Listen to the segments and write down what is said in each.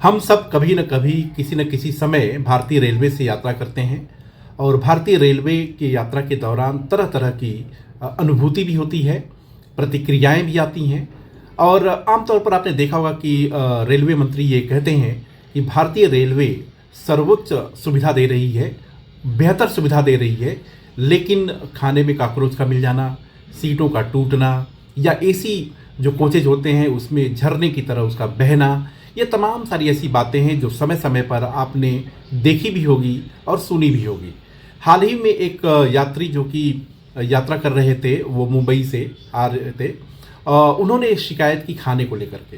हम सब कभी न कभी किसी न किसी समय भारतीय रेलवे से यात्रा करते हैं और भारतीय रेलवे की यात्रा के दौरान तरह तरह की अनुभूति भी होती है, प्रतिक्रियाएं भी आती हैं। और आमतौर पर आपने देखा होगा कि रेलवे मंत्री ये कहते हैं कि भारतीय रेलवे सर्वोच्च सुविधा दे रही है, बेहतर सुविधा दे रही है, लेकिन खाने में कॉकरोच का मिल जाना, सीटों का टूटना या एसी जो कोचेज होते हैं उसमें झरने की तरह उसका बहना, ये तमाम सारी ऐसी बातें हैं जो समय समय पर आपने देखी भी होगी और सुनी भी होगी। हाल ही में एक यात्री जो कि यात्रा कर रहे थे, वो मुंबई से आ रहे थे, उन्होंने शिकायत की खाने को लेकर के।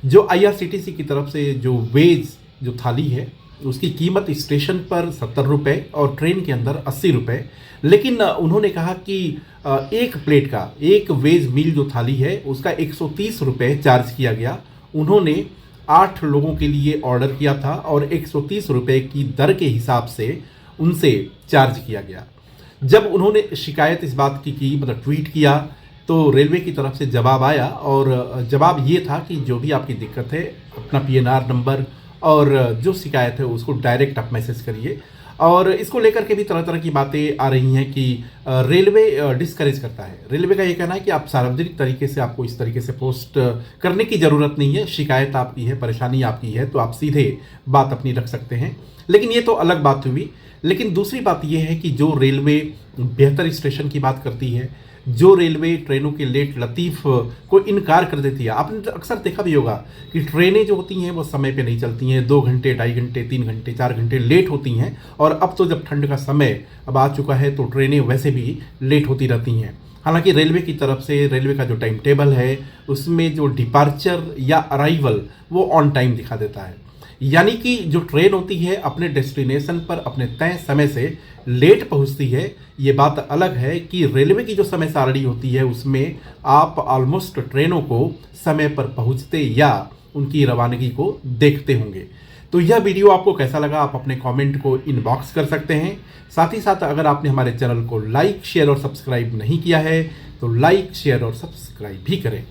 जो आईआरसीटीसी की तरफ से जो वेज जो थाली है उसकी कीमत स्टेशन पर 70 रुपये और ट्रेन के अंदर 80 रुपये, लेकिन उन्होंने कहा कि एक प्लेट का, एक वेज मील जो थाली है उसका 130 रुपये चार्ज किया गया। उन्होंने 8 लोगों के लिए ऑर्डर किया था और 130 रुपये की दर के हिसाब से उनसे चार्ज किया गया। जब उन्होंने शिकायत इस बात की मतलब ट्वीट किया तो रेलवे की तरफ से जवाब आया और जवाब ये था कि जो भी आपकी दिक्कत है अपना पीएनआर नंबर और जो शिकायत है उसको डायरेक्ट आप मैसेज करिए। और इसको लेकर के भी तरह तरह की बातें आ रही हैं कि रेलवे डिस्करेज करता है। रेलवे का ये कहना है कि आप सार्वजनिक तरीके से, आपको इस तरीके से पोस्ट करने की ज़रूरत नहीं है। शिकायत आपकी है, परेशानी आपकी है तो आप सीधे बात अपनी रख सकते हैं। लेकिन ये तो अलग बात हुई। लेकिन दूसरी बात यह है कि जो रेलवे बेहतर स्टेशन की बात करती है, जो रेलवे ट्रेनों के लेट लतीफ़ को इनकार कर देती है। आपने अक्सर देखा भी होगा कि ट्रेनें जो होती हैं वो समय पे नहीं चलती हैं, 2 घंटे, 2.5 घंटे, 3 घंटे, 4 घंटे लेट होती हैं। और अब तो जब ठंड का समय अब आ चुका है तो ट्रेनें वैसे भी लेट होती रहती हैं। हालांकि रेलवे की तरफ से रेलवे का जो टाइम टेबल है उसमें जो डिपार्चर या अराइवल वो ऑन टाइम दिखा देता है। यानी कि जो ट्रेन होती है अपने डेस्टिनेशन पर अपने तय समय से लेट पहुंचती है। ये बात अलग है कि रेलवे की जो समय सारणी होती है उसमें आप ऑलमोस्ट ट्रेनों को समय पर पहुंचते या उनकी रवानगी को देखते होंगे। तो यह वीडियो आपको कैसा लगा आप अपने कमेंट को इनबॉक्स कर सकते हैं। साथ ही साथ अगर आपने हमारे चैनल को लाइक, शेयर और सब्सक्राइब नहीं किया है तो लाइक, शेयर और सब्सक्राइब भी करें।